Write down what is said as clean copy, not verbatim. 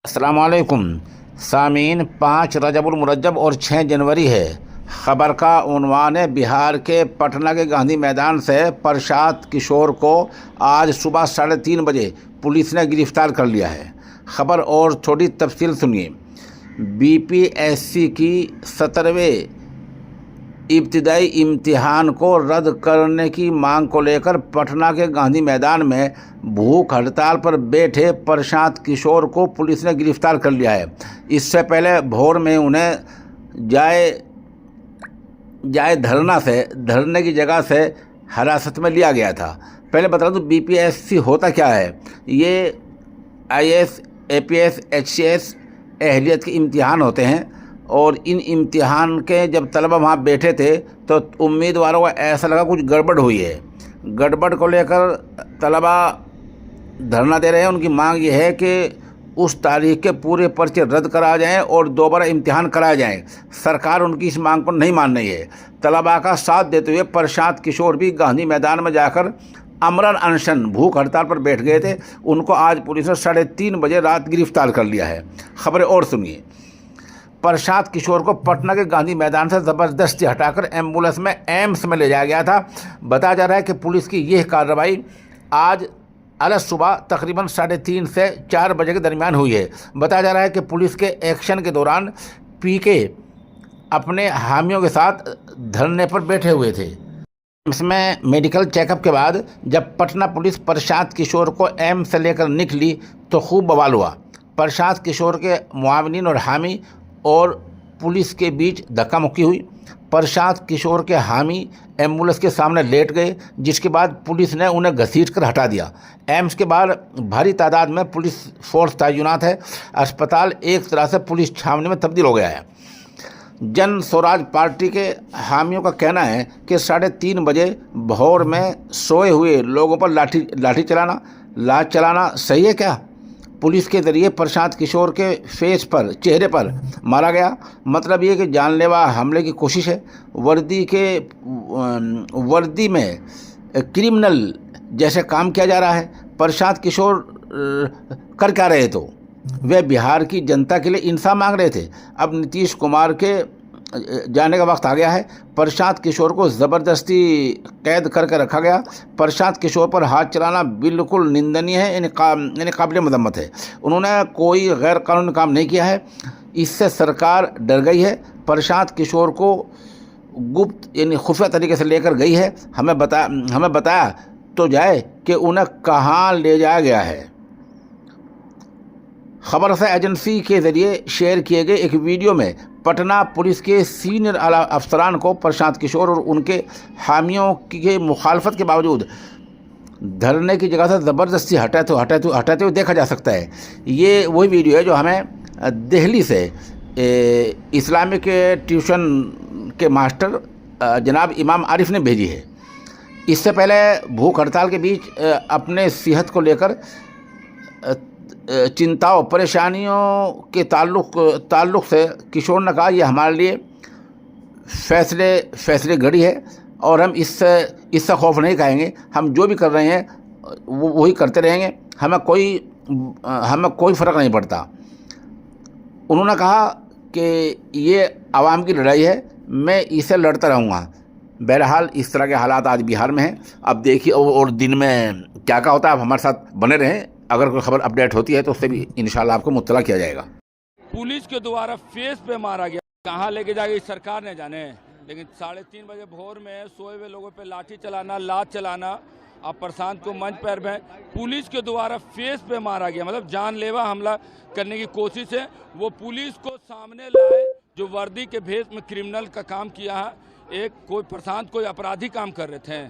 अस्सलाम वालेकुम सामीन। 5 रजबुल मुरज्जब और 6 जनवरी है। खबर का उन्वान है, बिहार के पटना के गांधी मैदान से प्रशांत किशोर को आज सुबह 3:30 बजे पुलिस ने गिरफ्तार कर लिया है। खबर और थोड़ी तफसील सुनिए। बीपीएससी की 17वें इब्तिदाई इम्तिहान को रद्द करने की मांग को लेकर पटना के गांधी मैदान में भूख हड़ताल पर बैठे प्रशांत किशोर को पुलिस ने गिरफ्तार कर लिया है। इससे पहले भोर में उन्हें जाए धरने की जगह से हिरासत में लिया गया था। पहले बता दूं बीपीएससी होता क्या है। ये आईएएस, एपीएस, एचसीएस अहलियत के इम्तिहान होते हैं और इन इम्तिहान के जब तलबा वहाँ बैठे थे तो उम्मीदवारों को ऐसा लगा कुछ गड़बड़ हुई है। गड़बड़ को लेकर तलबा धरना दे रहे हैं। उनकी मांग ये है कि उस तारीख के पूरे पर्चे रद्द कराए जाएं और दोबारा इम्तिहान कराए जाएं। सरकार उनकी इस मांग पर नहीं मान रही है। तलबा का साथ देते हुए प्रशांत किशोर भी गांधी मैदान में जाकर अमरन अनशन भूख हड़ताल पर बैठ गए थे। उनको आज पुलिस ने 3:30 बजे रात गिरफ्तार कर लिया है। खबरें और सुनिए। प्रशांत किशोर को पटना के गांधी मैदान से ज़बरदस्ती हटाकर एम्बुलेंस में एम्स में ले जाया गया था। बताया जा रहा है कि पुलिस की यह कार्रवाई आज अलग सुबह तकरीबन 3:30 से 4 बजे के दरमियान हुई है। बताया जा रहा है कि पुलिस के एक्शन के दौरान पीके अपने हामियों के साथ धरने पर बैठे हुए थे। इसमें मेडिकल चेकअप के बाद जब पटना पुलिस प्रशांत किशोर को एम्स से लेकर निकली तो खूब बवाल हुआ। प्रशांत किशोर के मुआविनीन और हामी और पुलिस के बीच धक्का मुक्की हुई। प्रशांत किशोर के हामी एम्बुलेंस के सामने लेट गए, जिसके बाद पुलिस ने उन्हें घसीटकर हटा दिया। एम्स के बाहर भारी तादाद में पुलिस फोर्स तैनात है। अस्पताल एक तरह से पुलिस छावनी में तब्दील हो गया है। जन स्वराज पार्टी के हामियों का कहना है कि 3:30 बजे भोर में सोए हुए लोगों पर लाठी चलाना सही है क्या? पुलिस के ज़रिए प्रशांत किशोर के चेहरे पर मारा गया। मतलब ये कि जानलेवा हमले की कोशिश है। वर्दी में क्रिमिनल जैसे काम किया जा रहा है। प्रशांत किशोर कर क्या रहे तो वे बिहार की जनता के लिए इंसाफ मांग रहे थे। अब नीतीश कुमार के जाने का वक्त आ गया है। प्रशांत किशोर को ज़बरदस्ती कैद करके रखा गया। प्रशांत किशोर पर हाथ चलाना बिल्कुल निंदनीय है, यानी काबिल मजम्मत है। उन्होंने कोई गैर कानूनी काम नहीं किया है। इससे सरकार डर गई है। प्रशांत किशोर को गुप्त यानी खुफिया तरीके से लेकर गई है। हमें बताया तो जाए कि उन्हें कहाँ ले जाया गया है। खबर से एजेंसी के ज़रिए शेयर किए गए एक वीडियो में पटना पुलिस के सीनियर आला अफसरान को प्रशांत किशोर और उनके हामियों की मुखालफत के बावजूद धरने की जगह से ज़बरदस्ती हटाते हुए देखा जा सकता है। ये वही वीडियो है जो हमें दिल्ली से इस्लामिक ट्यूशन के मास्टर जनाब इमाम आरिफ ने भेजी है। इससे पहले भूख हड़ताल के बीच अपने सेहत को लेकर चिंताओं परेशानियों के ताल्लुक़ से किशोर ने कहा, यह हमारे लिए फैसले घड़ी है और हम इससे खौफ नहीं खाएंगे। हम जो भी कर रहे हैं वो वही करते रहेंगे। हमें कोई फ़र्क नहीं पड़ता। उन्होंने कहा कि ये आवाम की लड़ाई है, मैं इसे लड़ता रहूँगा। बहरहाल इस तरह के हालात आज बिहार में हैं। अब देखिए और दिन में क्या होता है। आप हमारे साथ बने रहें। अगर कोई खबर अपडेट होती है तो उससे भी इंशाल्लाह आपको मुत्तला किया जाएगा। पुलिस के द्वारा फेस पे मारा गया, कहाँ लेके जाएगी सरकार ने जाने। लेकिन 3:30 बजे भोर में सोए हुए लोगों पे लाठी चलाना, लात चलाना, अब प्रशांत को मंच पर पुलिस के द्वारा फेस पे मारा गया। मतलब जानलेवा हमला करने की कोशिश है। वो पुलिस को सामने लाए जो वर्दी के भेष में क्रिमिनल का काम किया है। कोई प्रशांत कोई अपराधी काम कर रहे थे।